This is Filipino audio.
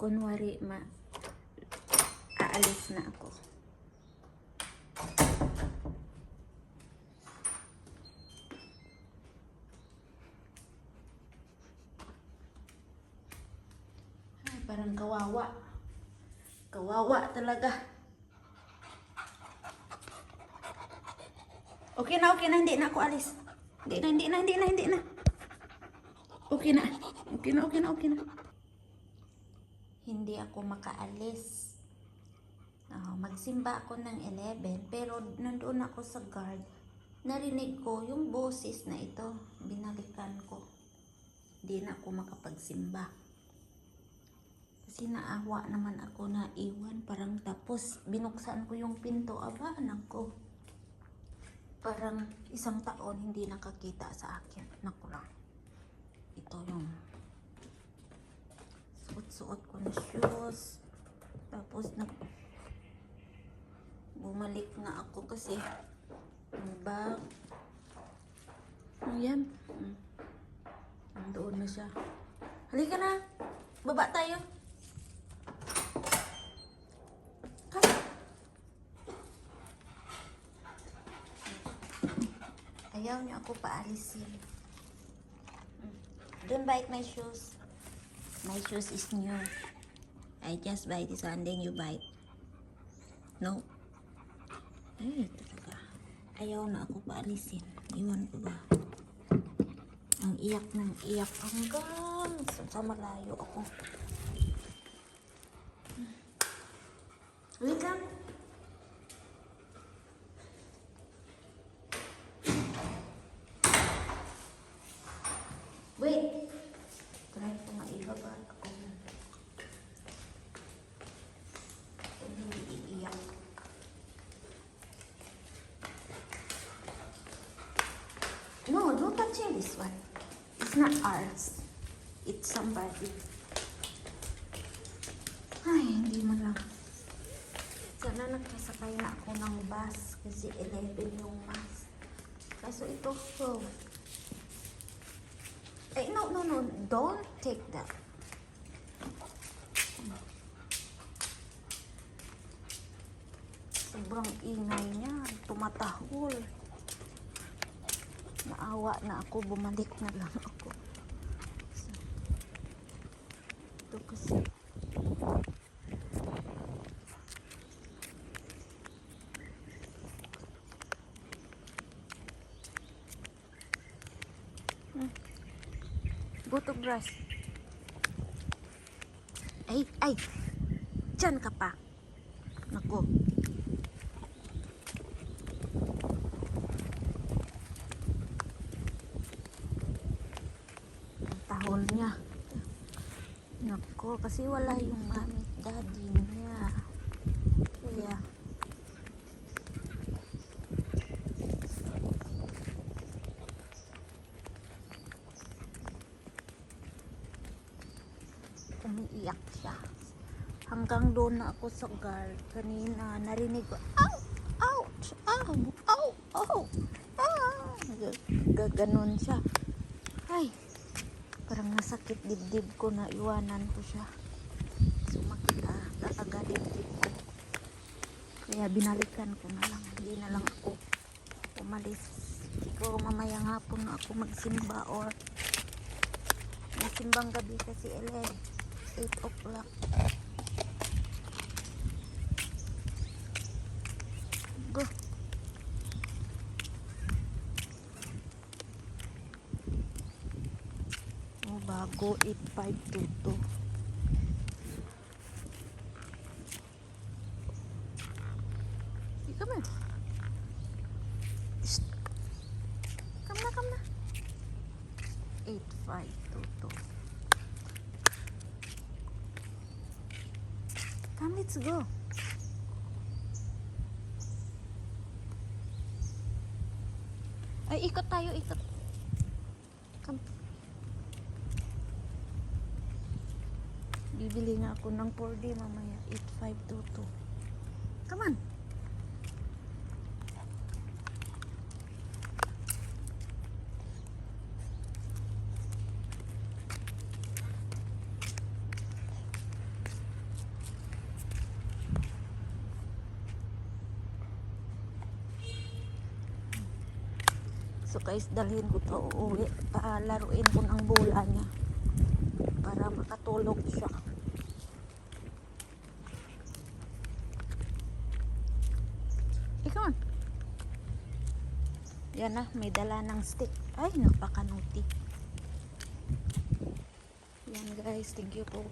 kunwari aalis na ako. Ay, parang kawawa. Kawawa talaga. Okay na, hindi na ako alis. Hindi na. Okay na. Hindi ako makaalis. Magsimba ako ng 11, pero nandoon ako sa guard. Narinig ko yung boses na ito. Binalikan ko. Hindi na ako makapagsimba. Kasi naawa naman ako na iwan. Parang tapos binuksan ko yung pinto. Aba, anak ko. Parang 1 taon hindi nakakita sa akin. Naku lang. Ito yung suot ko na shoes. Tapos bumalik na ako kasi yung bag. Ayan. Nandoon na siya. Halika na. Baba tayo. Ayaw niyo ako paalisin. Don't bite my shoes. My shoes is new. I just buy this one, then you bite. No. Ay, talaga. Ayaw na ako paalisin. Iwan ko ba? Ang iyak ng iyak hanggang sa malayo ako. Wait lang. Wait. Try ko maibaba ako. Hindi iiyak. No, don't touch this one. It's not ours. It's somebody. Ay, hindi mo lang. Sana nagkasakay na ako ng bus kasi 11 yung bus. Kaso ito, oh. Eh, no. Don't take that. Sobrang ingay niya. Tumatahol. Naawa na ako. Bumalik na lang ako. So, ito kasi. Go to grass. Ay. Diyan ka pa. Naku. Ang tahol niya. Naku, kasi wala yung mami at daddy niya. Kaya umiiyak siya. Hanggang doon na ako sa guard. Kanina narinig ko, ouch, gaganon siya. Ay, parang nasakit dibdib ko na iwanan ko siya. Sumakit talaga dibdib ko. Kaya binalikan ko na lang. Hindi na lang ako umalis. Siguro mamayang hapon na ako magsimba or simbang gabi kasi 8 o'clock. Go. Bago 8522. Come here. Come na. 8522. Come, let's go. Ay, ikot tayo. Come. Bibili nga ako ng 4D mamaya. 8522. Come on. So guys, dalhin ko to uuwi. Palaruin ko ng bola niya para makatulog siya. Ikaw. Yan na, may dala ng stick. Ay, napakanuti. Yan guys, thank you po.